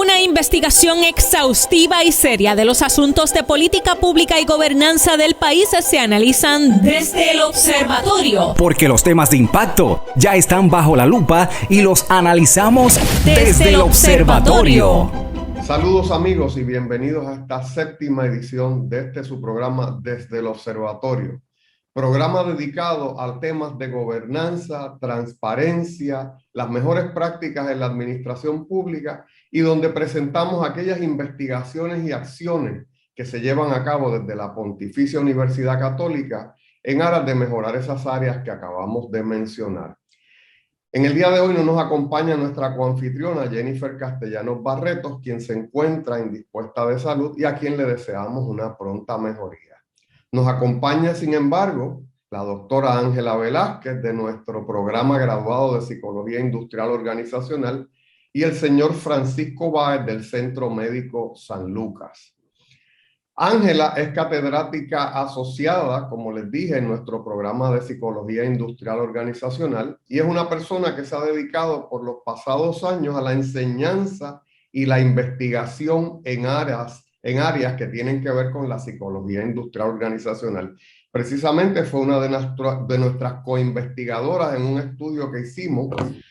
Una investigación exhaustiva y seria de los asuntos de política pública y gobernanza del país se analizan desde el observatorio. Porque los temas de impacto ya están bajo la lupa y los analizamos desde el observatorio. Saludos amigos y bienvenidos a esta séptima edición de su programa Desde el Observatorio. Programa dedicado a temas de gobernanza, transparencia, las mejores prácticas en la administración pública y donde presentamos aquellas investigaciones y acciones que se llevan a cabo desde la Pontificia Universidad Católica en aras de mejorar esas áreas que acabamos de mencionar. En el día de hoy no nos acompaña nuestra coanfitriona Jennifer Castellanos Barretos, quien se encuentra indispuesta de salud y a quien le deseamos una pronta mejoría. Nos acompaña, sin embargo, la doctora Ángela Velázquez de nuestro programa graduado de Psicología Industrial Organizacional y el señor Francisco Báez del Centro Médico San Lucas. Ángela es catedrática asociada, como les dije, en nuestro programa de Psicología Industrial Organizacional y es una persona que se ha dedicado por los pasados años a la enseñanza y la investigación en áreas que tienen que ver con la psicología industrial organizacional. Precisamente fue una de nuestras coinvestigadoras en un estudio que hicimos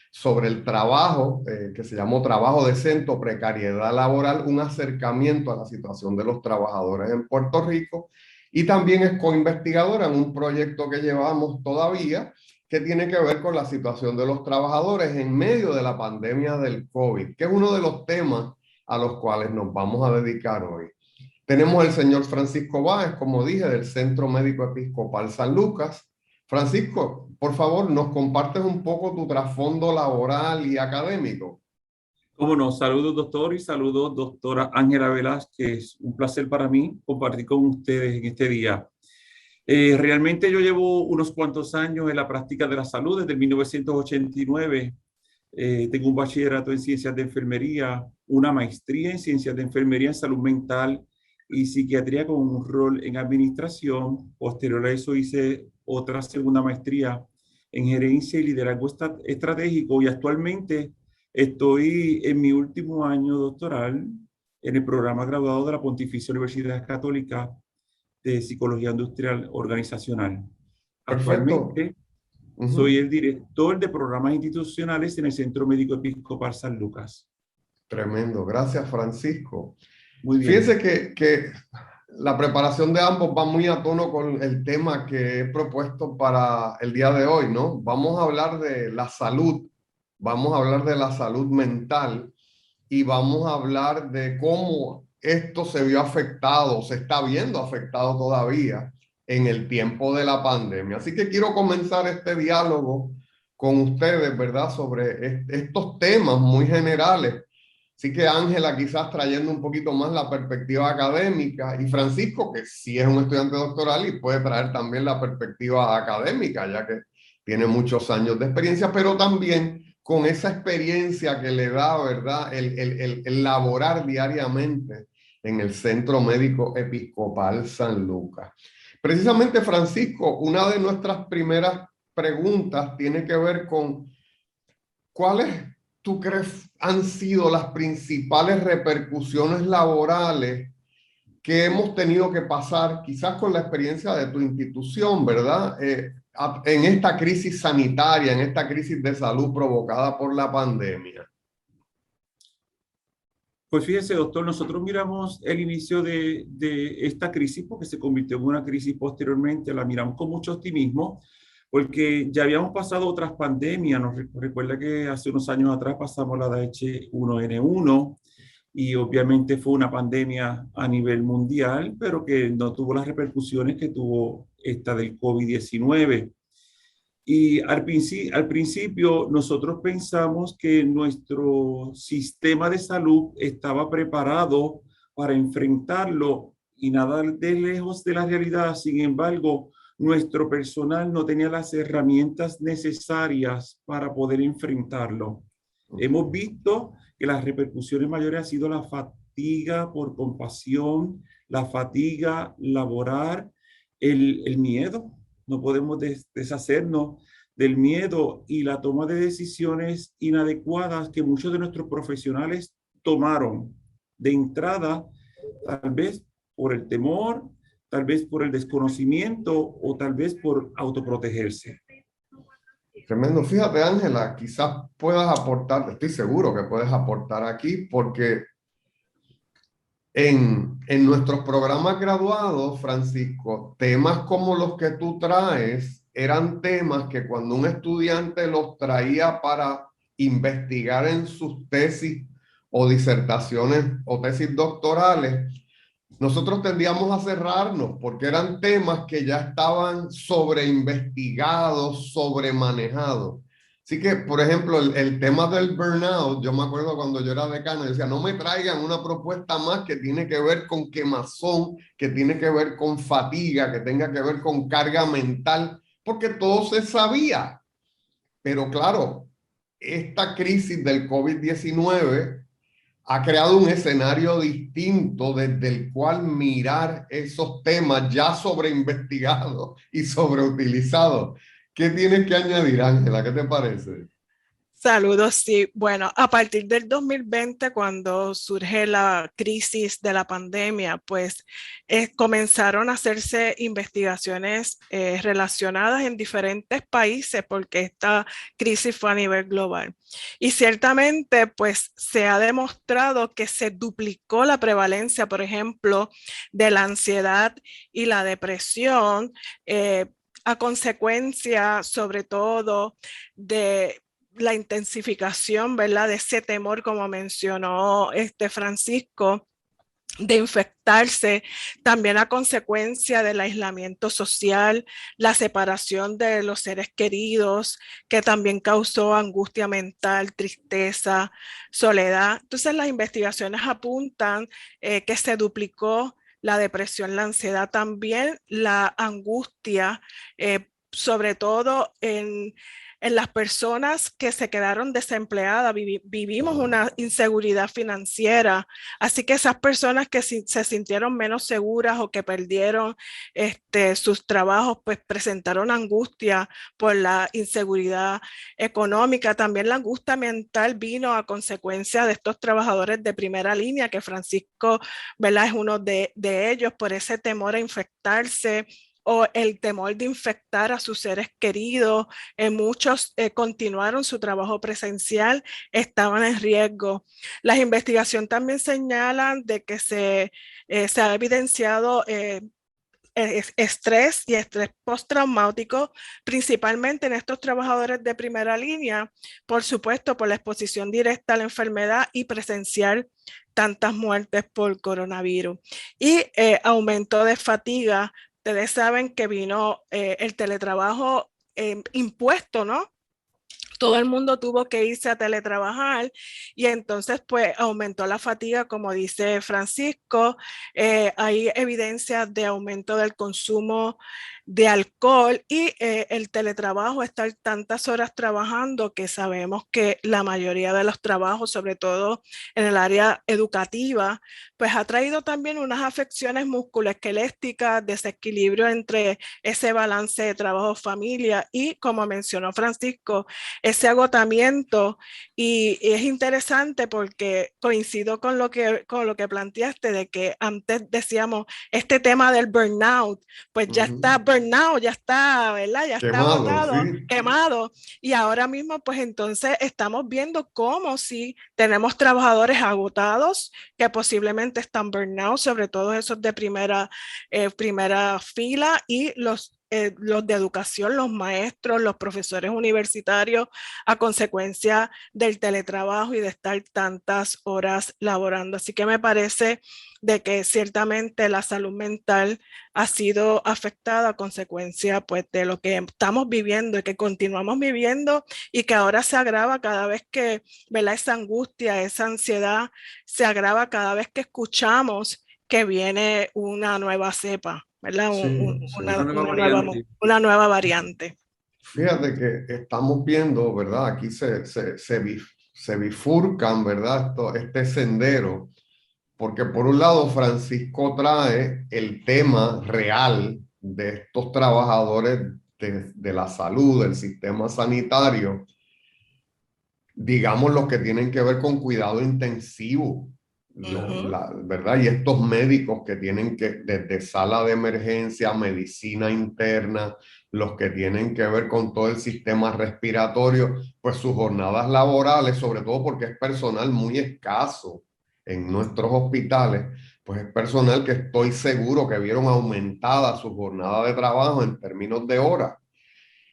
sobre el trabajo, que se llamó Trabajo Decente o Precariedad Laboral, un acercamiento a la situación de los trabajadores en Puerto Rico, y también es coinvestigadora en un proyecto que llevamos todavía, que tiene que ver con la situación de los trabajadores en medio de la pandemia del COVID, que es uno de los temas a los cuales nos vamos a dedicar hoy. Tenemos al señor Francisco Báez, como dije, del Centro Médico Episcopal San Lucas. Francisco, por favor, ¿nos compartes un poco tu trasfondo laboral y académico? Cómo no, saludos doctor y saludos doctora Ángela Velázquez. Un placer para mí compartir con ustedes en este día. Realmente yo llevo unos cuantos años en la práctica de la salud, desde 1989. Tengo un bachillerato en ciencias de enfermería, una maestría en ciencias de enfermería en salud mental y psiquiatría con un rol en administración. Posterior a eso hice otra segunda maestría en gerencia y liderazgo estratégico y actualmente estoy en mi último año doctoral en el programa graduado de la Pontificia Universidad Católica de Psicología Industrial Organizacional. Perfecto. Actualmente soy el director de programas institucionales en el Centro Médico Episcopal San Lucas. Tremendo, gracias Francisco. Muy bien. Fíjense que la preparación de ambos va muy a tono con el tema que he propuesto para el día de hoy, ¿no? Vamos a hablar de la salud, vamos a hablar de la salud mental y vamos a hablar de cómo esto se vio afectado, se está viendo afectado todavía en el tiempo de la pandemia. Así que quiero comenzar este diálogo con ustedes, ¿verdad? Sobre estos temas muy generales. Así que Ángela quizás trayendo un poquito más la perspectiva académica y Francisco, que sí es un estudiante doctoral y puede traer también la perspectiva académica, ya que tiene muchos años de experiencia, pero también con esa experiencia que le da, ¿verdad? El laborar diariamente en el Centro Médico Episcopal San Lucas. Precisamente, Francisco, una de nuestras primeras preguntas tiene que ver con ¿cuáles tú crees han sido las principales repercusiones laborales que hemos tenido que pasar, quizás con la experiencia de tu institución, ¿verdad? En esta crisis sanitaria, en esta crisis de salud provocada por la pandemia. Pues fíjese, doctor, nosotros miramos el inicio de esta crisis porque se convirtió en una crisis posteriormente, la miramos con mucho optimismo porque ya habíamos pasado otras pandemias. Nos recuerda que hace unos años atrás pasamos la de H1N1 y obviamente fue una pandemia a nivel mundial, pero que no tuvo las repercusiones que tuvo esta del COVID-19. Y al principio nosotros pensamos que nuestro sistema de salud estaba preparado para enfrentarlo y nada de lejos de la realidad. Sin embargo, nuestro personal no tenía las herramientas necesarias para poder enfrentarlo. Hemos visto que las repercusiones mayores han sido la fatiga por compasión, la fatiga laboral, el miedo. No podemos deshacernos del miedo y la toma de decisiones inadecuadas que muchos de nuestros profesionales tomaron de entrada, tal vez por el temor, tal vez por el desconocimiento o tal vez por autoprotegerse. Tremendo. Fíjate, Ángela, quizás puedas aportar, estoy seguro que puedes aportar aquí, porque en nuestros programas graduados, Francisco, temas como los que tú traes eran temas que cuando un estudiante los traía para investigar en sus tesis o disertaciones o tesis doctorales, nosotros tendíamos a cerrarnos porque eran temas que ya estaban sobreinvestigados, sobremanejados. Así que, por ejemplo, el tema del burnout, yo me acuerdo cuando yo era decano, yo decía, no me traigan una propuesta más que tiene que ver con quemazón, que tiene que ver con fatiga, que tenga que ver con carga mental, porque todo se sabía. Pero claro, esta crisis del COVID-19 ha creado un escenario distinto desde el cual mirar esos temas ya sobreinvestigados y sobreutilizados. ¿Qué tienes que añadir, Ángela? ¿Qué te parece? Saludos, sí. Bueno, a partir del 2020, cuando surge la crisis de la pandemia, pues comenzaron a hacerse investigaciones relacionadas en diferentes países porque esta crisis fue a nivel global. Y ciertamente, pues se ha demostrado que se duplicó la prevalencia, por ejemplo, de la ansiedad y la depresión, a consecuencia, sobre todo, de la intensificación, ¿verdad? De ese temor, como mencionó Francisco, de infectarse, también a consecuencia del aislamiento social, la separación de los seres queridos, que también causó angustia mental, tristeza, soledad. Entonces las investigaciones apuntan que se duplicó la depresión, la ansiedad, también la angustia, sobre todo en las personas que se quedaron desempleadas. Vivimos una inseguridad financiera, así que esas personas que se sintieron menos seguras o que perdieron sus trabajos, pues presentaron angustia por la inseguridad económica. También la angustia mental vino a consecuencia de estos trabajadores de primera línea, que Francisco, ¿verdad?, es uno de ellos, por ese temor a infectarse o el temor de infectar a sus seres queridos. Muchos continuaron su trabajo presencial, estaban en riesgo. Las investigaciones también señalan de que se ha evidenciado estrés y estrés postraumático, principalmente en estos trabajadores de primera línea, por supuesto, por la exposición directa a la enfermedad y presenciar tantas muertes por coronavirus. Y aumento de fatiga. Ustedes saben que vino el teletrabajo impuesto, ¿no? Todo el mundo tuvo que irse a teletrabajar y entonces pues aumentó la fatiga, como dice Francisco. Hay evidencias de aumento del consumo de alcohol y el teletrabajo, estar tantas horas trabajando, que sabemos que la mayoría de los trabajos, sobre todo en el área educativa, pues ha traído también unas afecciones musculoesqueléticas, desequilibrio entre ese balance de trabajo-familia y, como mencionó Francisco, ese agotamiento. Y es interesante porque coincido con lo que planteaste, de que antes decíamos este tema del burnout, pues ya está burnout, ya está, ¿verdad? Ya está agotado, sí, quemado. Y ahora mismo, pues entonces estamos viendo cómo si tenemos trabajadores agotados que posiblemente están burnout, sobre todo esos de primera fila, y los de educación, los maestros, los profesores universitarios, a consecuencia del teletrabajo y de estar tantas horas laborando. Así que me parece de que ciertamente la salud mental ha sido afectada a consecuencia, pues, de lo que estamos viviendo y que continuamos viviendo, y que ahora se agrava cada vez que, ¿verdad?, esa angustia, esa ansiedad se agrava cada vez que escuchamos que viene una nueva cepa, ¿verdad? Una nueva variante. Fíjate que estamos viendo, ¿verdad? Aquí se bifurcan, ¿verdad? Este sendero, porque por un lado Francisco trae el tema real de estos trabajadores de la salud, del sistema sanitario, digamos, los que tienen que ver con cuidado intensivo, ¿verdad? Y estos médicos que tienen que, desde sala de emergencia, medicina interna, los que tienen que ver con todo el sistema respiratorio, pues sus jornadas laborales, sobre todo porque es personal muy escaso en nuestros hospitales, pues es personal que estoy seguro que vieron aumentada su jornada de trabajo en términos de horas.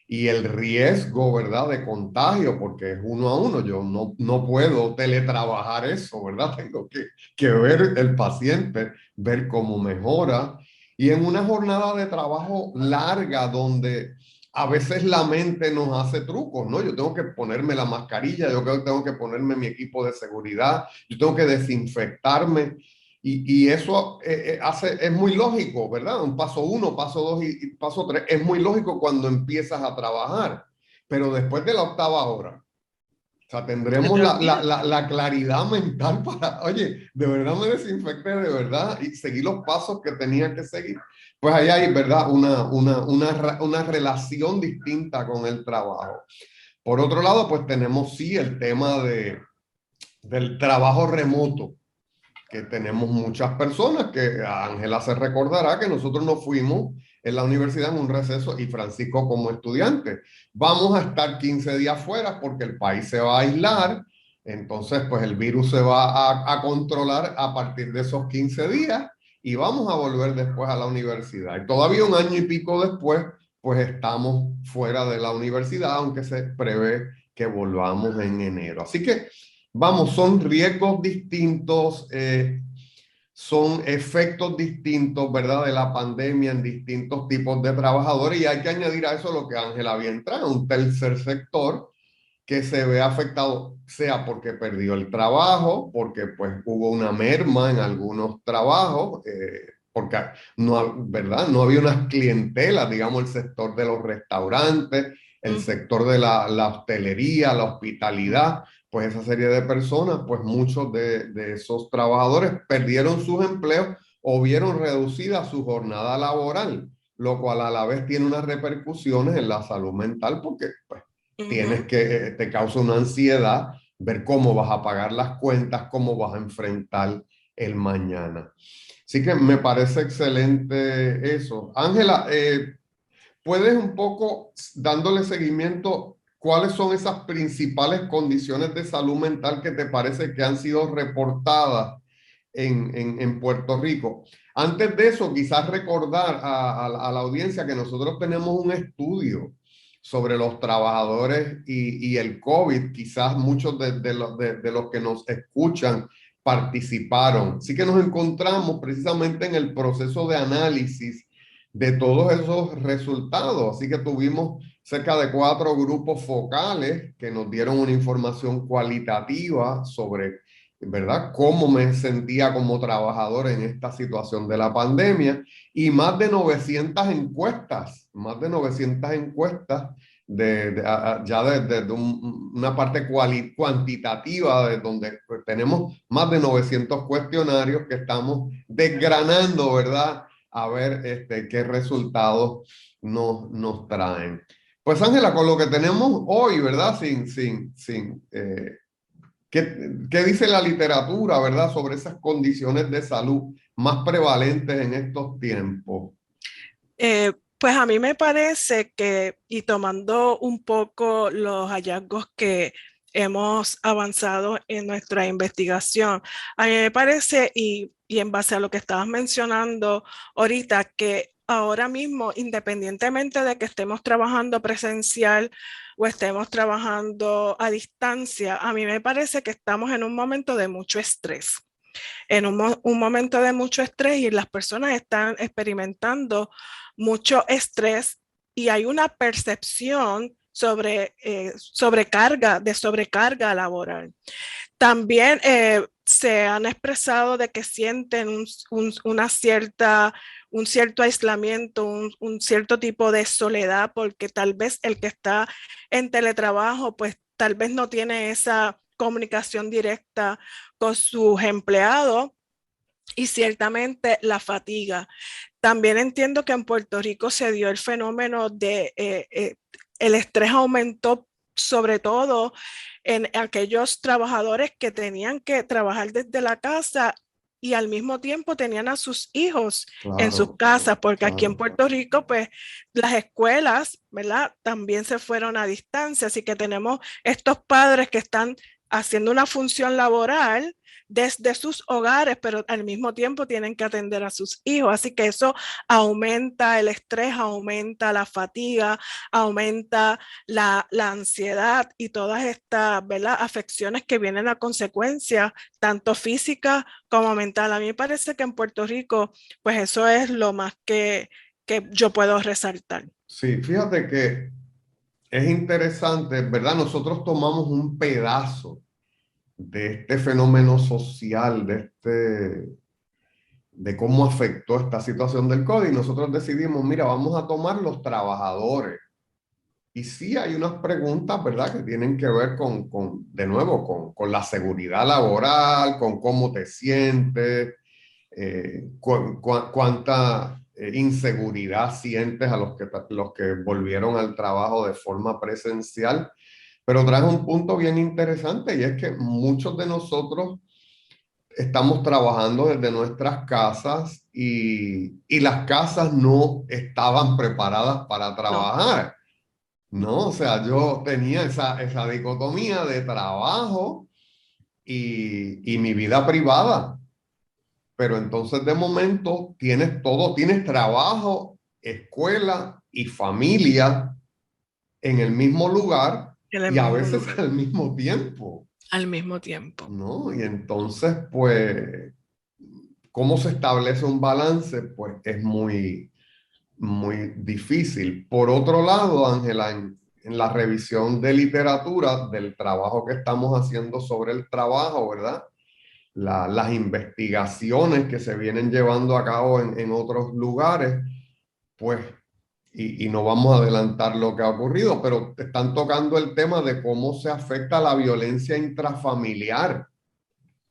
Y el riesgo, ¿verdad?, de contagio, porque es 1 a 1, yo no puedo teletrabajar eso, ¿verdad? Tengo que ver el paciente, ver cómo mejora. Y en una jornada de trabajo larga, donde a veces la mente nos hace trucos, ¿no? Yo tengo que ponerme la mascarilla, yo tengo que ponerme mi equipo de seguridad, yo tengo que desinfectarme. Y eso es muy lógico, ¿verdad? Un paso 1, paso 2 y paso 3. Es muy lógico cuando empiezas a trabajar, pero después de la 8ª hora, o sea, tendremos la claridad mental para, oye, de verdad me desinfecté, de verdad, y seguí los pasos que tenía que seguir. Pues ahí hay, ¿verdad?, una relación distinta con el trabajo. Por otro lado, pues tenemos sí el tema del trabajo remoto, que tenemos muchas personas, que Ángela se recordará que nosotros nos fuimos en la universidad en un receso y Francisco como estudiante. Vamos a estar 15 días fuera porque el país se va a aislar, entonces pues el virus se va a controlar a partir de esos 15 días y vamos a volver después a la universidad. Y todavía 1 año y pico después, pues estamos fuera de la universidad, aunque se prevé que volvamos en enero. Así que vamos, son riesgos distintos, son efectos distintos, ¿verdad?, de la pandemia en distintos tipos de trabajadores, y hay que añadir a eso lo que Ángela había entrado, un tercer sector que se ve afectado, sea porque perdió el trabajo, porque pues hubo una merma en algunos trabajos, porque no, ¿verdad?, no había unas clientelas, digamos, el sector de los restaurantes, el sector de la hostelería, la hospitalidad. Pues esa serie de personas, pues muchos de esos trabajadores perdieron sus empleos o vieron reducida su jornada laboral, lo cual a la vez tiene unas repercusiones en la salud mental, porque pues tienes que, te causa una ansiedad ver cómo vas a pagar las cuentas, cómo vas a enfrentar el mañana. Así que me parece excelente eso. Ángela, ¿puedes un poco, dándole seguimiento, cuáles son esas principales condiciones de salud mental que te parece que han sido reportadas en Puerto Rico? Antes de eso, quizás recordar a la audiencia que nosotros tenemos un estudio sobre los trabajadores y el COVID. Quizás muchos de los que nos escuchan participaron. Así que nos encontramos precisamente en el proceso de análisis de todos esos resultados. Así que tuvimos cerca de 4 grupos focales que nos dieron una información cualitativa sobre, ¿verdad?, cómo me sentía como trabajador en esta situación de la pandemia, y más de 900 encuestas, ya desde una parte cuantitativa, de donde pues, tenemos más de 900 cuestionarios que estamos desgranando, ¿verdad?, a ver qué resultados nos traen. Pues Ángela, con lo que tenemos hoy, ¿verdad? ¿Qué dice la literatura, ¿verdad?, sobre esas condiciones de salud más prevalentes en estos tiempos? Pues a mí me parece que, y tomando un poco los hallazgos que hemos avanzado en nuestra investigación, a mí me parece, y en base a lo que estabas mencionando ahorita, que ahora mismo, independientemente de que estemos trabajando presencial o estemos trabajando a distancia, a mí me parece que estamos en un momento de mucho estrés. En un momento de mucho estrés, y las personas están experimentando mucho estrés, y hay una percepción sobre sobrecarga laboral. También se han expresado de que sienten un cierto aislamiento, un cierto tipo de soledad, porque tal vez el que está en teletrabajo, pues tal vez no tiene esa comunicación directa con sus empleados, y ciertamente la fatiga. También entiendo que en Puerto Rico se dio el fenómeno de el estrés aumentó sobre todo en aquellos trabajadores que tenían que trabajar desde la casa y al mismo tiempo tenían a sus hijos en sus casas, porque aquí en Puerto Rico, pues las escuelas, ¿verdad? También se fueron a distancia, así que tenemos estos padres que están haciendo una función laboral desde sus hogares, pero al mismo tiempo tienen que atender a sus hijos, así que eso aumenta el estrés, aumenta la fatiga, aumenta la ansiedad y todas estas, ¿verdad?, afecciones que vienen a consecuencia, tanto física como mental. A mí me parece que en Puerto Rico, pues eso es lo más que yo puedo resaltar. Sí, fíjate que es interesante, ¿verdad? Nosotros tomamos un pedazo de este fenómeno social, de cómo afectó esta situación del COVID, y nosotros decidimos, mira, vamos a tomar los trabajadores. Y sí hay unas preguntas, ¿verdad?, que tienen que ver de nuevo, con la seguridad laboral, con cómo te sientes, cuánta inseguridad sientes a los que volvieron al trabajo de forma presencial. Pero traes un punto bien interesante, y es que muchos de nosotros estamos trabajando desde nuestras casas y las casas no estaban preparadas para trabajar. No, o sea, yo tenía esa dicotomía de trabajo y mi vida privada. Pero entonces de momento tienes todo, tienes trabajo, escuela y familia en el mismo lugar y a veces al mismo tiempo. Al mismo tiempo. ¿No? Y entonces, pues, ¿cómo se establece un balance? Pues es muy difícil. Por otro lado, Ángela, en la revisión de literatura del trabajo que estamos haciendo sobre el trabajo, ¿verdad? Las investigaciones que se vienen llevando a cabo en otros lugares, pues, y no vamos a adelantar lo que ha ocurrido, pero están tocando el tema de cómo se afecta la violencia intrafamiliar.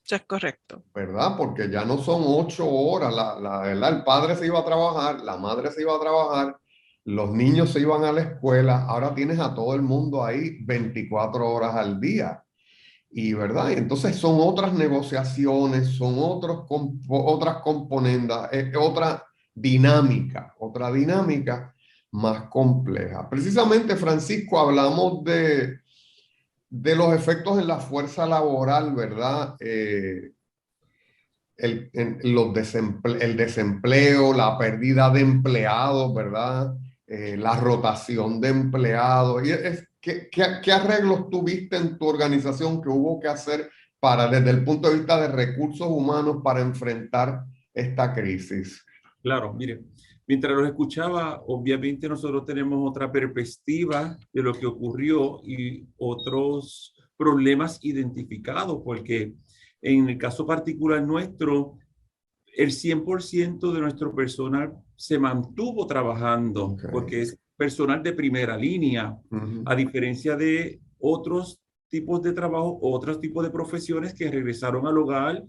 Eso es correcto. ¿Verdad? Porque ya no son 8 horas, ¿verdad? El padre se iba a trabajar, la madre se iba a trabajar, los niños se iban a la escuela, ahora tienes a todo el mundo ahí 24 horas al día. Y ¿verdad? Y entonces son otras negociaciones, son otras componentes, otra dinámica más compleja. Precisamente, Francisco, hablamos de los efectos en la fuerza laboral, ¿verdad? El desempleo, la pérdida de empleados, ¿verdad? La rotación de empleados. ¿Qué arreglos tuviste en tu organización que hubo que hacer desde el punto de vista de recursos humanos para enfrentar esta crisis? Claro, mire, mientras los escuchaba, obviamente nosotros tenemos otra perspectiva de lo que ocurrió y otros problemas identificados, porque en el caso particular nuestro, el 100% de nuestro personal se mantuvo trabajando, porque es personal de primera línea, a diferencia de otros tipos de trabajo, otros tipos de profesiones que regresaron al hogar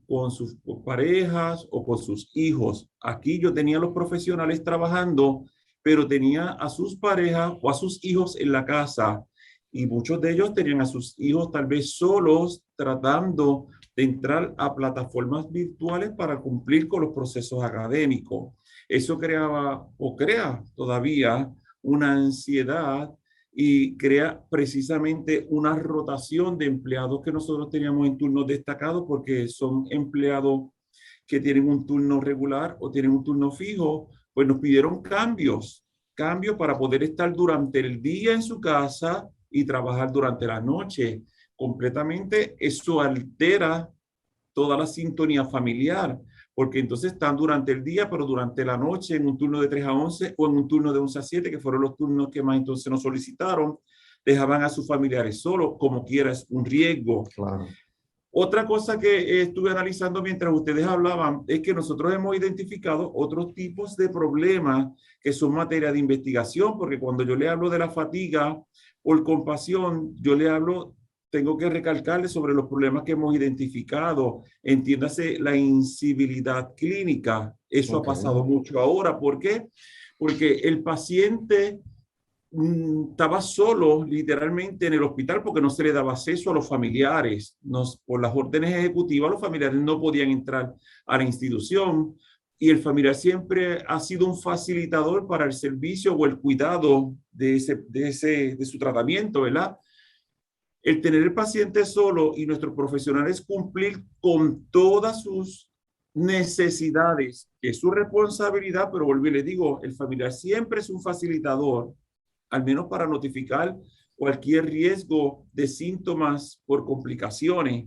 con sus parejas o con sus hijos. Aquí yo tenía a los profesionales trabajando, pero tenía a sus parejas o a sus hijos en la casa, y muchos de ellos tenían a sus hijos tal vez solos tratando de entrar a plataformas virtuales para cumplir con los procesos académicos. Eso creaba o crea todavía una ansiedad y crea precisamente una rotación de empleados que nosotros teníamos en turnos destacados, porque son empleados que tienen un turno regular o tienen un turno fijo. Pues nos pidieron cambios para poder estar durante el día en su casa y trabajar durante la noche. Completamente eso altera toda la sintonía familiar, porque entonces están durante el día, pero durante la noche en un turno de 3 a 11 o en un turno de 11 a 7, que fueron los turnos que más entonces nos solicitaron, dejaban a sus familiares solos, como quiera, es un riesgo. Claro. Otra cosa que estuve analizando mientras ustedes hablaban es que nosotros hemos identificado otros tipos de problemas que son materia de investigación, porque cuando yo le hablo de la fatiga por compasión, yo le hablo, tengo que recalcarle sobre los problemas que hemos identificado. Entiéndase la incivilidad clínica. Eso ha pasado mucho ahora. ¿Por qué? Porque el paciente estaba solo literalmente en el hospital porque no se le daba acceso a los familiares. Por las órdenes ejecutivas, los familiares no podían entrar a la institución y el familiar siempre ha sido un facilitador para el servicio o el cuidado de su tratamiento, ¿verdad? El tener el paciente solo y nuestros profesionales cumplir con todas sus necesidades, que es su responsabilidad, pero vuelvo y les digo, el familiar siempre es un facilitador, al menos para notificar cualquier riesgo de síntomas por complicaciones.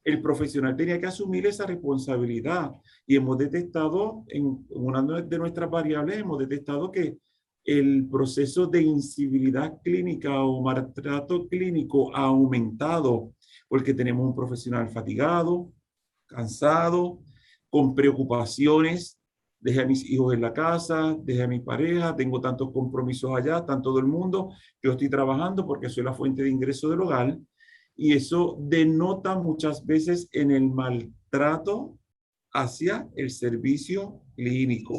El profesional tenía que asumir esa responsabilidad y hemos detectado, en una de nuestras variables, hemos detectado que el proceso de incivilidad clínica o maltrato clínico ha aumentado porque tenemos un profesional fatigado, cansado, con preocupaciones. Dejé a mis hijos en la casa, dejé a mi pareja, tengo tantos compromisos allá, está todo el mundo. Yo estoy trabajando porque soy la fuente de ingreso del hogar y eso denota muchas veces en el maltrato hacia el servicio clínico.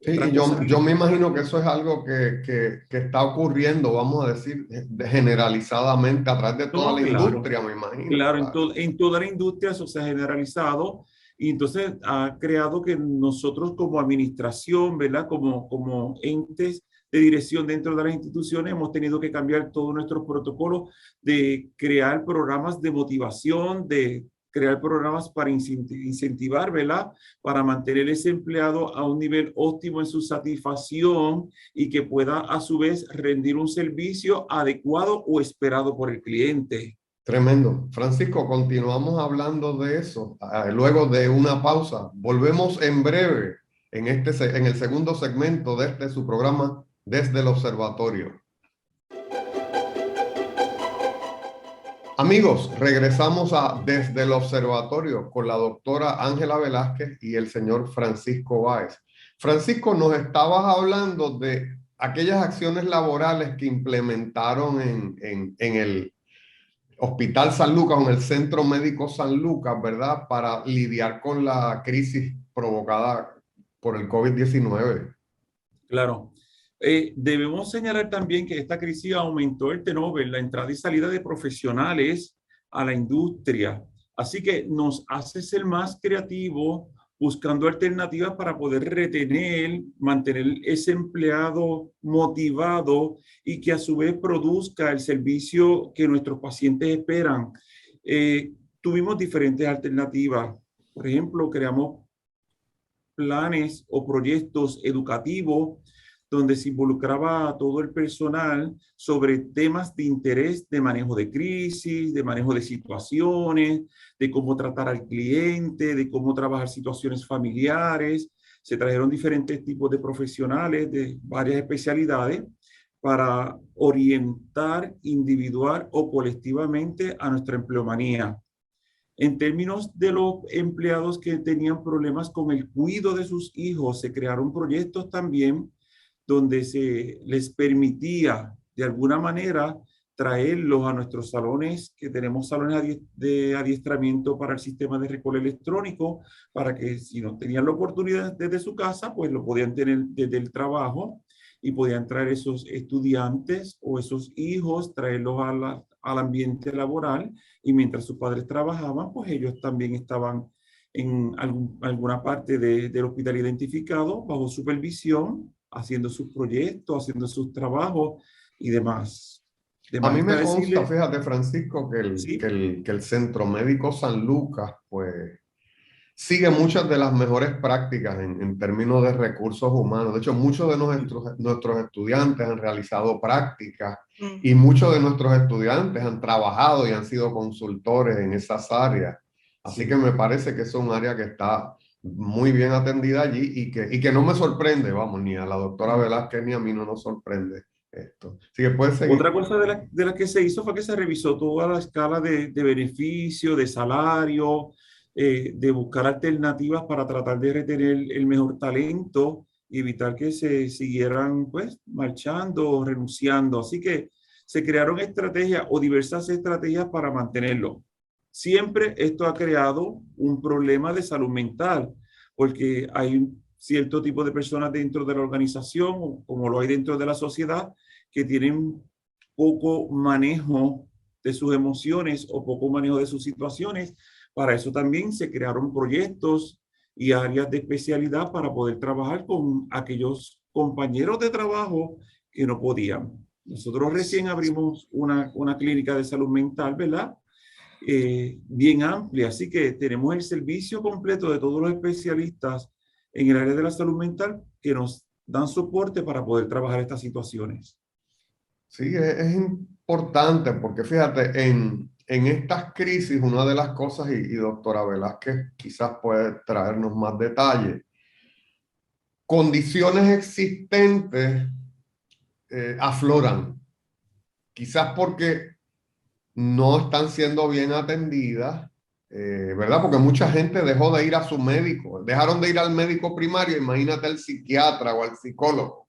Sí, y yo me imagino que eso es algo que está ocurriendo, vamos a decir, generalizadamente a través de toda la industria, me imagino. Claro, en toda la industria eso se ha generalizado y entonces ha creado que nosotros como administración, ¿verdad? Como entes de dirección dentro de las instituciones hemos tenido que cambiar todos nuestros protocolos de crear programas de motivación, de crear programas para incentivar, ¿verdad? Para mantener ese empleado a un nivel óptimo en su satisfacción y que pueda a su vez rendir un servicio adecuado o esperado por el cliente. Tremendo. Francisco, continuamos hablando de eso luego de una pausa. Volvemos en breve en el segundo segmento de su programa Desde el Observatorio. Amigos, regresamos a Desde el Observatorio con la doctora Ángela Velázquez y el señor Francisco Báez. Francisco, nos estabas hablando de aquellas acciones laborales que implementaron en el Hospital San Lucas, en el Centro Médico San Lucas, ¿verdad? Para lidiar con la crisis provocada por el COVID-19. Claro. Debemos señalar también que esta crisis aumentó el turnover, la entrada y salida de profesionales a la industria. Así que nos hace ser más creativos buscando alternativas para poder retener, mantener ese empleado motivado y que a su vez produzca el servicio que nuestros pacientes esperan. Tuvimos diferentes alternativas. Por ejemplo, creamos planes o proyectos educativos donde se involucraba a todo el personal sobre temas de interés de manejo de crisis, de manejo de situaciones, de cómo tratar al cliente, de cómo trabajar situaciones familiares. Se trajeron diferentes tipos de profesionales de varias especialidades para orientar individual o colectivamente a nuestra empleomanía. En términos de los empleados que tenían problemas con el cuidado de sus hijos, se crearon proyectos también donde se les permitía de alguna manera traerlos a nuestros salones, que tenemos salones de adiestramiento para el sistema de recall electrónico, para que si no tenían la oportunidad desde su casa, pues lo podían tener desde el trabajo y podían traer esos estudiantes o esos hijos, traerlos al ambiente laboral y mientras sus padres trabajaban, pues ellos también estaban en alguna parte del hospital identificado bajo supervisión, haciendo sus proyectos, haciendo sus trabajos y demás. A mí me consta, fíjate, Francisco, que el Centro Médico San Lucas, pues, sigue muchas de las mejores prácticas en términos de recursos humanos. De hecho, muchos de nuestros estudiantes han realizado prácticas y muchos de nuestros estudiantes han trabajado y han sido consultores en esas áreas. Así que me parece que es un área que está muy bien atendida allí y que no me sorprende, vamos, ni a la doctora Velázquez ni a mí no nos sorprende esto. Así que puede seguir. Otra cosa de la que se hizo fue que se revisó toda la escala de beneficio, de salario, de buscar alternativas para tratar de retener el mejor talento y evitar que se siguieran pues marchando o renunciando. Así que se crearon estrategias o diversas estrategias para mantenerlo. Siempre esto ha creado un problema de salud mental, porque hay cierto tipo de personas dentro de la organización, como lo hay dentro de la sociedad, que tienen poco manejo de sus emociones o poco manejo de sus situaciones. Para eso también se crearon proyectos y áreas de especialidad para poder trabajar con aquellos compañeros de trabajo que no podían. Nosotros recién abrimos una clínica de salud mental, ¿verdad? Bien amplia, así que tenemos el servicio completo de todos los especialistas en el área de la salud mental que nos dan soporte para poder trabajar estas situaciones. Sí, es importante porque fíjate, en estas crisis, una de las cosas, y doctora Velázquez quizás puede traernos más detalles, condiciones existentes afloran, quizás porque no están siendo bien atendidas, ¿verdad? Porque mucha gente dejó de ir a su médico, dejaron de ir al médico primario, imagínate al psiquiatra o al psicólogo.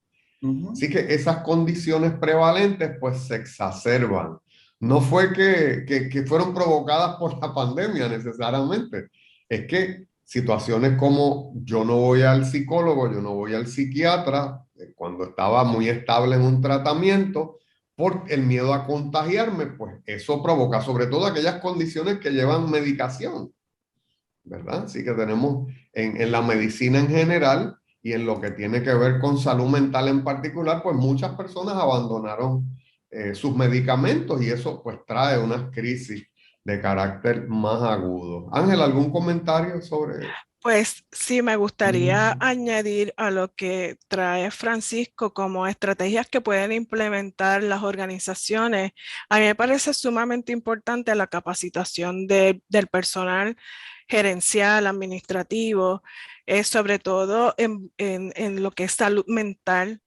Así que esas condiciones prevalentes pues se exacerban. No fue que fueron provocadas por la pandemia necesariamente, es que situaciones como yo no voy al psicólogo, yo no voy al psiquiatra, cuando estaba muy estable en un tratamiento, por el miedo a contagiarme, pues eso provoca sobre todo aquellas condiciones que llevan medicación, ¿verdad? Así que tenemos en la medicina en general y en lo que tiene que ver con salud mental en particular, pues muchas personas abandonaron sus medicamentos y eso pues trae unas crisis de carácter más agudo. Ángel, ¿algún comentario sobre? Pues sí, me gustaría añadir a lo que trae Francisco como estrategias que pueden implementar las organizaciones. A mí me parece sumamente importante la capacitación del personal gerencial, administrativo, sobre todo en lo que es salud mental.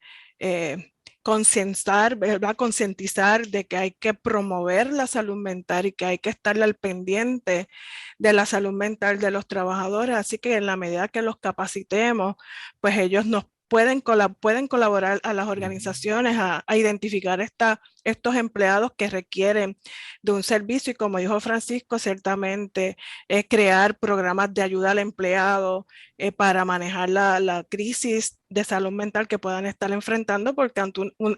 Concientizar, ¿verdad? Concientizar de que hay que promover la salud mental y que hay que estar al pendiente de la salud mental de los trabajadores. Así que en la medida que los capacitemos, pues ellos nos pueden colaborar a las organizaciones a identificar estos empleados que requieren de un servicio y, como dijo Francisco, ciertamente crear programas de ayuda al empleado para manejar la crisis de salud mental que puedan estar enfrentando, porque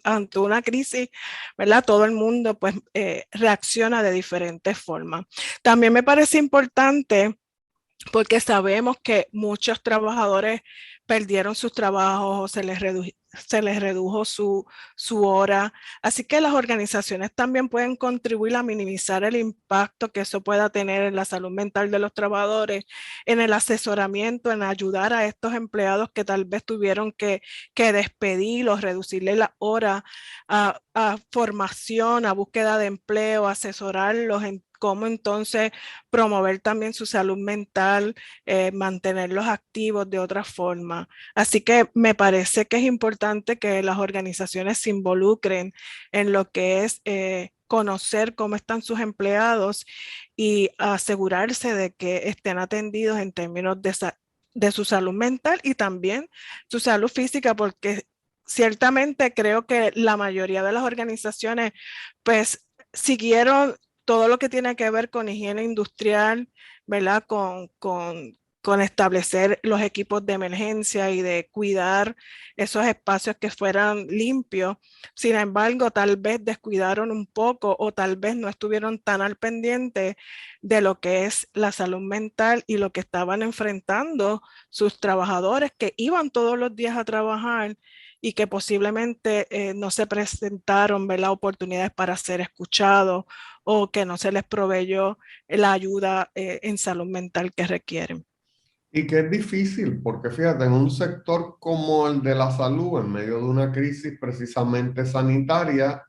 ante una crisis, ¿verdad? Todo el mundo pues reacciona de diferentes formas. También me parece importante porque sabemos que muchos trabajadores perdieron sus trabajos o se les redujo su hora. Así que las organizaciones también pueden contribuir a minimizar el impacto que eso pueda tener en la salud mental de los trabajadores, en el asesoramiento, en ayudar a estos empleados que tal vez tuvieron que despedir o reducirle la hora a formación, a búsqueda de empleo, asesorarlos en cómo entonces promover también su salud mental, mantenerlos activos de otra forma. Así que me parece que es importante que las organizaciones se involucren en lo que es conocer cómo están sus empleados y asegurarse de que estén atendidos en términos de su salud mental y también su salud física, porque ciertamente creo que la mayoría de las organizaciones pues siguieron todo lo que tiene que ver con higiene industrial, ¿verdad? Con establecer los equipos de emergencia y de cuidar esos espacios que fueran limpios. Sin embargo, tal vez descuidaron un poco o tal vez no estuvieron tan al pendiente de lo que es la salud mental y lo que estaban enfrentando sus trabajadores que iban todos los días a trabajar y que posiblemente no se presentaron, ¿verdad? Oportunidades para ser escuchados o que no se les proveyó la ayuda en salud mental que requieren. Y que es difícil, porque fíjate, en un sector como el de la salud, en medio de una crisis precisamente sanitaria,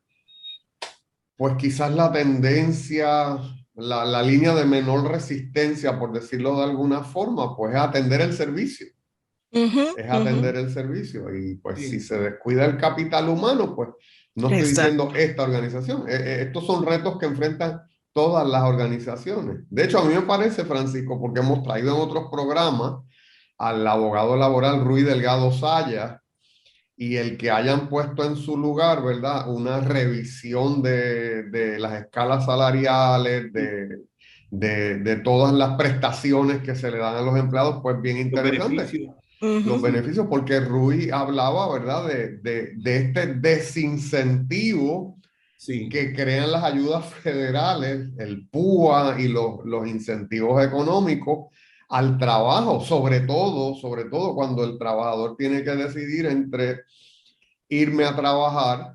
pues quizás la tendencia, la línea de menor resistencia, por decirlo de alguna forma, pues es atender el servicio. Es atender el servicio. Y pues si se descuida el capital humano, pues no estoy diciendo esta organización. Estos son retos que enfrentan todas las organizaciones. De hecho, a mí me parece, Francisco, porque hemos traído en otros programas al abogado laboral Ruy Delgado Saya y el que hayan puesto en su lugar, ¿verdad? Una revisión de las escalas salariales, de todas las prestaciones que se le dan a los empleados, pues bien interesante. los beneficios, porque Rui hablaba, ¿verdad?, de este desincentivo que crean las ayudas federales, el PUA y los incentivos económicos al trabajo, sobre todo cuando el trabajador tiene que decidir entre irme a trabajar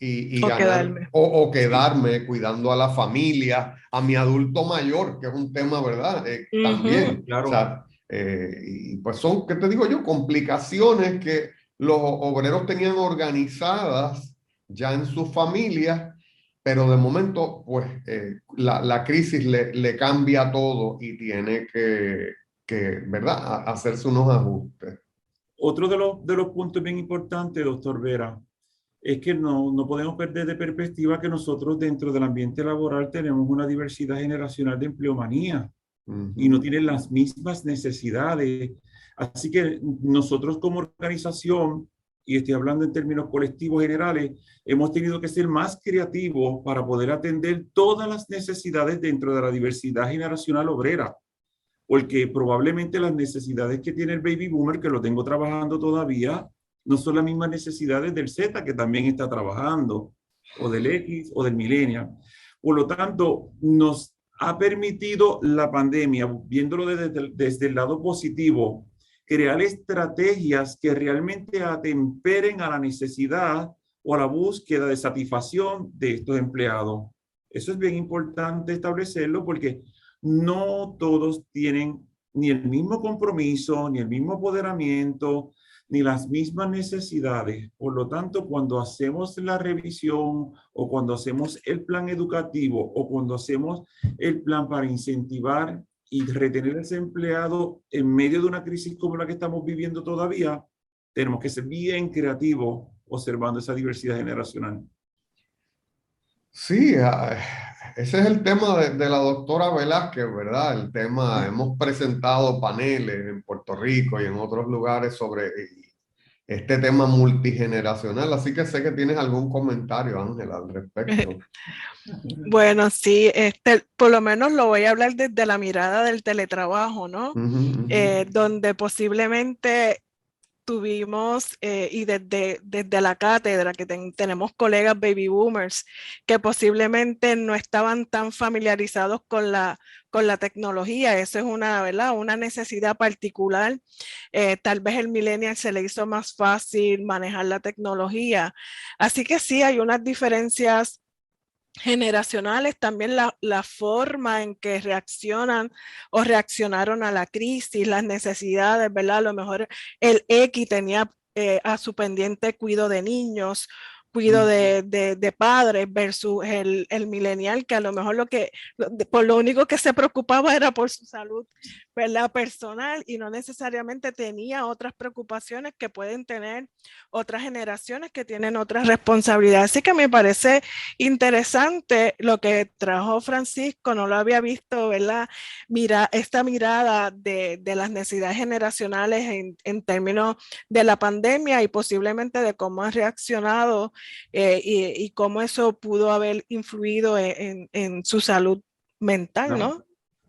y ganar, o quedarme cuidando a la familia, a mi adulto mayor, que es un tema, ¿verdad? También, claro. O sea, y pues son, ¿qué te digo yo? Complicaciones que los obreros tenían organizadas ya en sus familias, pero de momento, pues, la crisis le cambia todo y tiene que ¿verdad?, hacerse unos ajustes. Otro de los puntos bien importantes, doctor Vera, es que no podemos perder de perspectiva que nosotros dentro del ambiente laboral tenemos una diversidad generacional de empleomanía y no tienen las mismas necesidades. Así que nosotros como organización, y estoy hablando en términos colectivos generales, hemos tenido que ser más creativos para poder atender todas las necesidades dentro de la diversidad generacional obrera. Porque probablemente las necesidades que tiene el baby boomer, que lo tengo trabajando todavía, no son las mismas necesidades del Z, que también está trabajando, o del X, o del millennial. Por lo tanto, nos ha permitido la pandemia, viéndolo desde el lado positivo, crear estrategias que realmente atemperen a la necesidad o a la búsqueda de satisfacción de estos empleados. Eso es bien importante establecerlo porque no todos tienen ni el mismo compromiso, ni el mismo apoderamiento, ni las mismas necesidades. Por lo tanto, cuando hacemos la revisión o cuando hacemos el plan educativo o cuando hacemos el plan para incentivar y retener a ese empleado en medio de una crisis como la que estamos viviendo todavía, tenemos que ser bien creativos observando esa diversidad generacional. Sí, ese es el tema de la doctora Velázquez, ¿verdad? El tema, hemos presentado paneles en Puerto Rico y en otros lugares sobre este tema multigeneracional, así que sé que tienes algún comentario, Ángela, al respecto. Bueno, sí, por lo menos lo voy a hablar desde la mirada del teletrabajo, ¿no? Donde posiblemente tuvimos, y desde la cátedra, que tenemos colegas baby boomers que posiblemente no estaban tan familiarizados con la tecnología. Eso es ¿verdad?, una necesidad particular. Tal vez el millennial se le hizo más fácil manejar la tecnología. Así que sí, hay unas diferencias generacionales, también la forma en que reaccionan o reaccionaron a la crisis, las necesidades, ¿verdad? A lo mejor el X tenía a su pendiente cuidado de niños, cuidado de padres versus el millennial, que a lo mejor por lo único que se preocupaba era por su salud, ¿verdad?, personal, y no necesariamente tenía otras preocupaciones que pueden tener otras generaciones que tienen otras responsabilidades. Así que me parece interesante lo que trajo Francisco, no lo había visto, ¿verdad? Esta mirada de las necesidades generacionales en términos de la pandemia y posiblemente de cómo han reaccionado y cómo eso pudo haber influido en su salud mental, ¿no?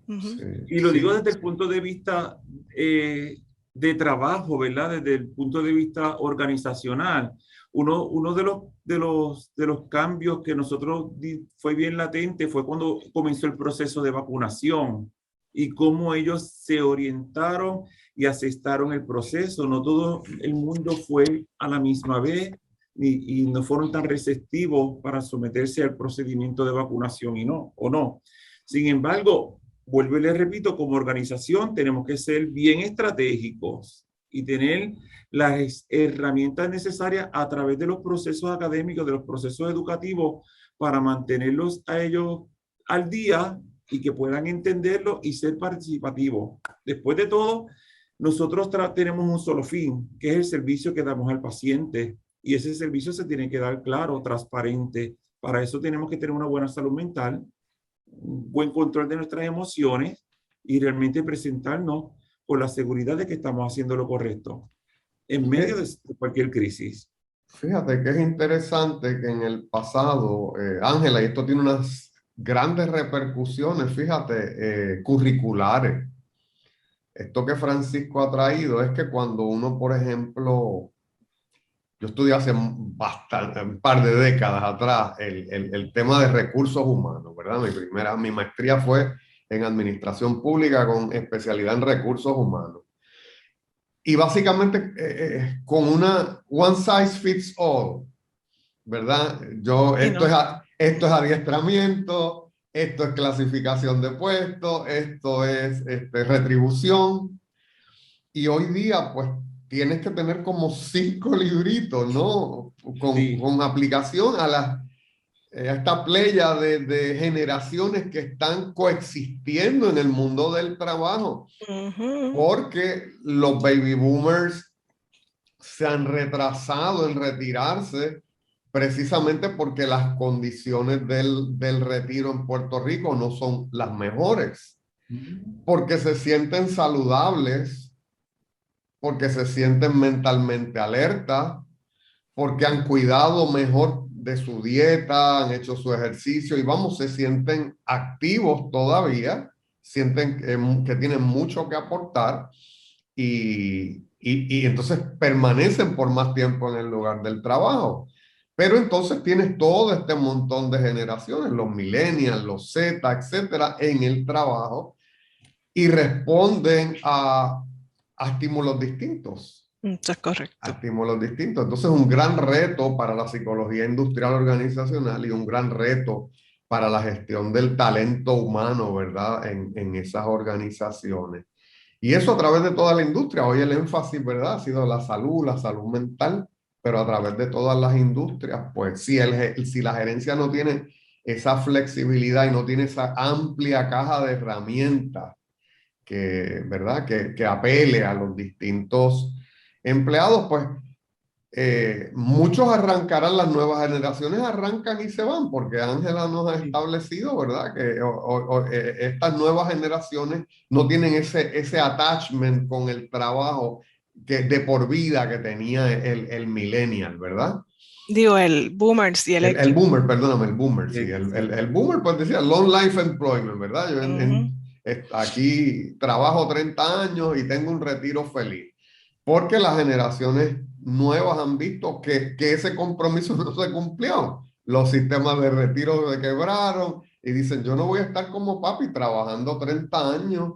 Sí, y lo digo desde el punto de vista de trabajo, ¿verdad? Desde el punto de vista organizacional. Uno de los cambios que nosotros fue bien latente fue cuando comenzó el proceso de vacunación y cómo ellos se orientaron y aceptaron el proceso. No todo el mundo fue a la misma vez y no fueron tan receptivos para someterse al procedimiento de vacunación o no. Sin embargo, vuelvo y les repito, como organización tenemos que ser bien estratégicos y tener las herramientas necesarias a través de los procesos académicos, de los procesos educativos, para mantenerlos a ellos al día y que puedan entenderlo y ser participativos. Después de todo, nosotros tenemos un solo fin, que es el servicio que damos al paciente, y ese servicio se tiene que dar claro, transparente. Para eso tenemos que tener una buena salud mental, un buen control de nuestras emociones y realmente presentarnos con la seguridad de que estamos haciendo lo correcto en medio de cualquier crisis. Fíjate que es interesante que en el pasado, Ángela, y esto tiene unas grandes repercusiones, fíjate, curriculares. esto que Francisco ha traído es que cuando uno, por ejemplo, yo estudié hace bastante, un par de décadas atrás, el tema de recursos humanos, ¿verdad? Mi maestría fue en administración pública con especialidad en recursos humanos. Y básicamente con una one size fits all, ¿verdad? Esto es adiestramiento, esto es clasificación de puestos, esto es retribución. Y hoy día, pues, tienes que tener como 5 libritos, ¿no? Con aplicación a esta playa de generaciones que están coexistiendo en el mundo del trabajo. Porque los baby boomers se han retrasado en retirarse precisamente porque las condiciones del retiro en Puerto Rico no son las mejores. Porque se sienten saludables, porque se sienten mentalmente alerta, porque han cuidado mejor de su dieta, han hecho su ejercicio y se sienten activos todavía, sienten que tienen mucho que aportar y entonces permanecen por más tiempo en el lugar del trabajo. Pero entonces tienes todo este montón de generaciones, los millennials, los Z, etcétera, en el trabajo y responden a estímulos distintos. Eso es correcto. A estímulos distintos. Entonces, un gran reto para la psicología industrial organizacional y un gran reto para la gestión del talento humano, ¿verdad? En esas organizaciones. Y eso a través de toda la industria. Hoy el énfasis, ¿verdad? Ha sido la salud mental, pero a través de todas las industrias, pues si la gerencia no tiene esa flexibilidad y no tiene esa amplia caja de herramientas ¿verdad? Que apele a los distintos empleados, pues muchos arrancarán, las nuevas generaciones arrancan y se van, porque Ángela nos ha establecido, ¿verdad? Que estas nuevas generaciones no tienen ese attachment con el trabajo de por vida que tenía el millennial, ¿verdad? Digo, el boomer, sí. El boomer, perdóname, el boomer, sí. El boomer, pues decía, long life employment, ¿verdad? Yo aquí trabajo 30 años y tengo un retiro feliz. Porque las generaciones nuevas han visto que ese compromiso no se cumplió. Los sistemas de retiro se quebraron y dicen, yo no voy a estar como papi trabajando 30 años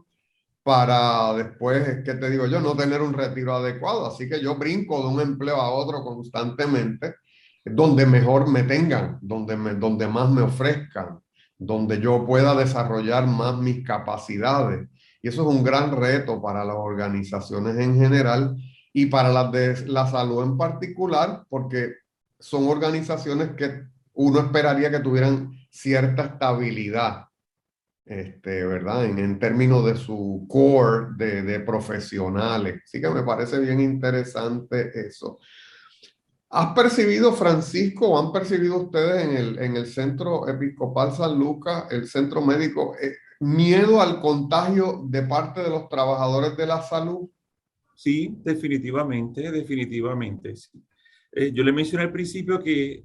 para después, ¿qué te digo yo? No tener un retiro adecuado. Así que yo brinco de un empleo a otro constantemente, donde mejor me tengan, donde más me ofrezcan, donde yo pueda desarrollar más mis capacidades. Y eso es un gran reto para las organizaciones en general y para las de la salud en particular, porque son organizaciones que uno esperaría que tuvieran cierta estabilidad, ¿verdad? En términos de su core de profesionales. Así que me parece bien interesante eso. ¿Has percibido, Francisco, o han percibido ustedes en el Centro Episcopal San Lucas, el centro médico, miedo al contagio de parte de los trabajadores de la salud? Sí, definitivamente, definitivamente. Sí. Yo le mencioné al principio que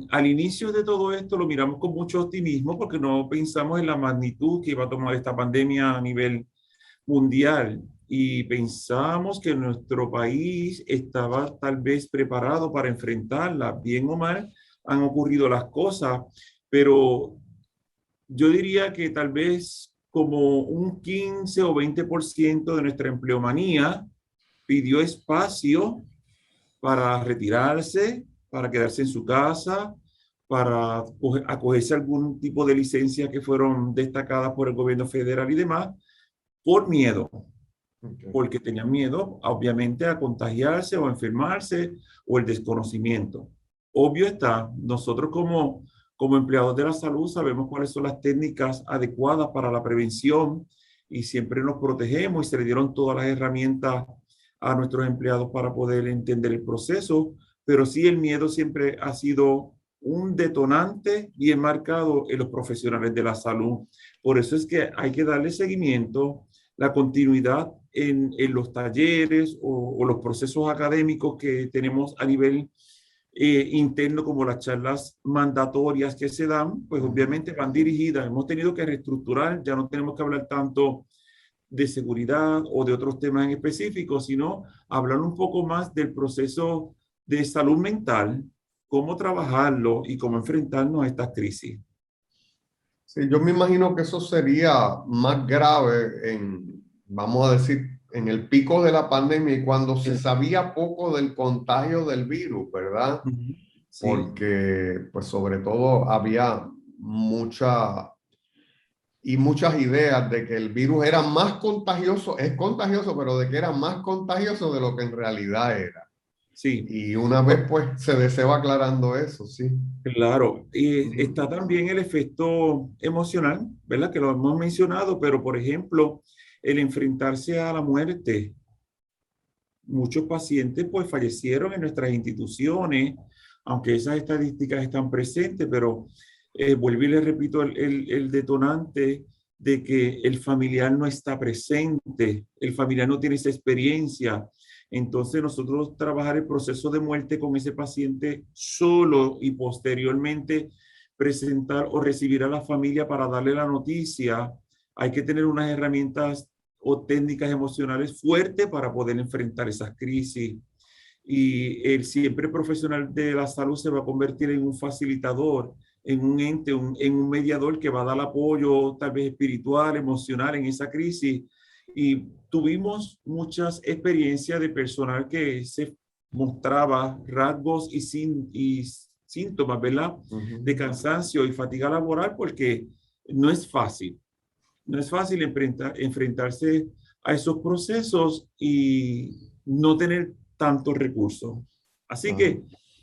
al inicio de todo esto lo miramos con mucho optimismo porque no pensamos en la magnitud que iba a tomar esta pandemia a nivel mundial y pensamos que nuestro país estaba tal vez preparado para enfrentarla. Bien o mal han ocurrido las cosas, pero yo diría que tal vez como un 15 o 20% de nuestra empleomanía pidió espacio para retirarse, para quedarse en su casa, para acogerse a algún tipo de licencia que fueron destacadas por el gobierno federal y demás, por miedo. Okay. Porque tenían miedo, obviamente, a contagiarse o a enfermarse o el desconocimiento. Obvio está, nosotros como empleados de la salud sabemos cuáles son las técnicas adecuadas para la prevención y siempre nos protegemos y se le dieron todas las herramientas a nuestros empleados para poder entender el proceso, pero sí el miedo siempre ha sido un detonante bien marcado en los profesionales de la salud. Por eso es que hay que darle seguimiento, la continuidad en los talleres o los procesos académicos que tenemos a nivel interno, como las charlas mandatorias que se dan, pues obviamente van dirigidas. Hemos tenido que reestructurar, ya no tenemos que hablar tanto de seguridad o de otros temas en específico, sino hablar un poco más del proceso de salud mental, cómo trabajarlo y cómo enfrentarnos a estas crisis. Sí, yo me imagino que eso sería más grave vamos a decir, en el pico de la pandemia y cuando se sabía poco del contagio del virus, ¿verdad? Sí. Porque, pues, sobre todo había muchas ideas de que el virus era más contagioso, es contagioso, pero de que era más contagioso de lo que en realidad era. Sí. Y una vez, pues, se va aclarando eso, sí. Claro, y está también el efecto emocional, ¿verdad? Que lo hemos mencionado, pero por ejemplo, el enfrentarse a la muerte. Muchos pacientes pues fallecieron en nuestras instituciones, aunque esas estadísticas están presentes, pero vuelvo y les repito el detonante de que el familiar no está presente, el familiar no tiene esa experiencia. Entonces nosotros trabajar el proceso de muerte con ese paciente solo y posteriormente presentar o recibir a la familia para darle la noticia, hay que tener unas herramientas o técnicas emocionales fuertes para poder enfrentar esas crisis. Y el siempre profesional de la salud se va a convertir en un facilitador, en un ente, en un mediador que va a dar apoyo tal vez espiritual, emocional en esa crisis. Y tuvimos muchas experiencias de personal que se mostraba rasgos y síntomas, ¿verdad? De cansancio y fatiga laboral, porque no es fácil. No es fácil enfrentarse a esos procesos y no tener tantos recursos. Así que,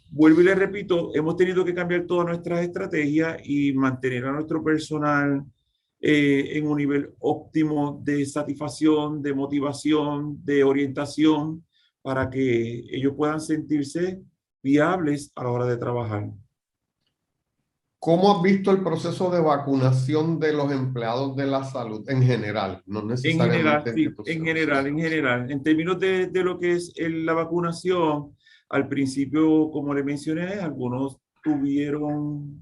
vuelvo y le repito, hemos tenido que cambiar todas nuestras estrategias y mantener a nuestro personal en un nivel óptimo de satisfacción, de motivación, de orientación, para que ellos puedan sentirse viables a la hora de trabajar. ¿Cómo has visto el proceso de vacunación de los empleados de la salud en general? No necesariamente en general. En términos de lo que es la vacunación, al principio, como le mencioné, algunos tuvieron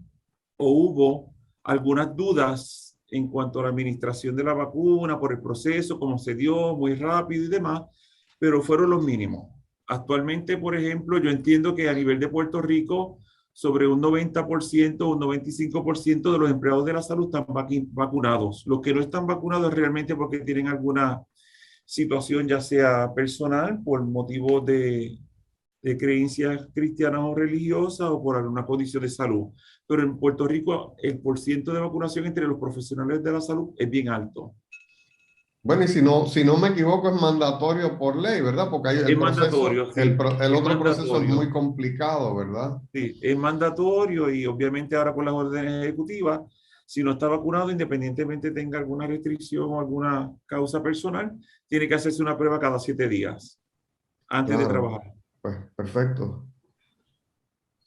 o hubo algunas dudas en cuanto a la administración de la vacuna, por el proceso, cómo se dio, muy rápido y demás, pero fueron los mínimos. Actualmente, por ejemplo, yo entiendo que a nivel de Puerto Rico, sobre un 90% o un 95% de los empleados de la salud están vacunados. Los que no están vacunados realmente porque tienen alguna situación, ya sea personal, por motivos de creencias cristianas o religiosas o por alguna condición de salud. Pero en Puerto Rico el porcentaje de vacunación entre los profesionales de la salud es bien alto. Bueno, y si no me equivoco, es mandatorio por ley, ¿verdad? Porque el otro proceso es muy complicado, ¿verdad? Sí, es mandatorio y obviamente ahora con las órdenes ejecutivas, si no está vacunado, independientemente tenga alguna restricción o alguna causa personal, tiene que hacerse una prueba cada 7 días antes de trabajar. Pues perfecto.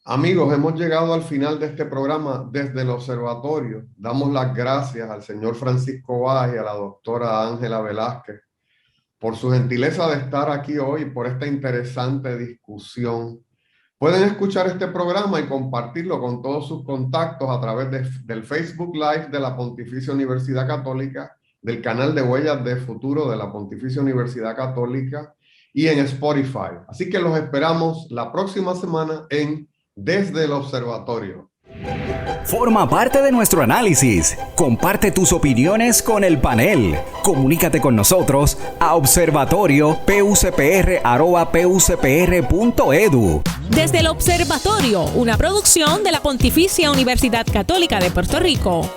Amigos, hemos llegado al final de este programa desde el observatorio. Damos las gracias al señor Francisco Báez y a la doctora Ángela Velázquez por su gentileza de estar aquí hoy, por esta interesante discusión. Pueden escuchar este programa y compartirlo con todos sus contactos a través del Facebook Live de la Pontificia Universidad Católica, del canal de Huellas de Futuro de la Pontificia Universidad Católica y en Spotify. Así que los esperamos la próxima semana en Desde el Observatorio. Forma parte de nuestro análisis. Comparte tus opiniones con el panel. Comunícate con nosotros a observatorio.pucpr@pucpr.edu. Desde el Observatorio, una producción de la Pontificia Universidad Católica de Puerto Rico.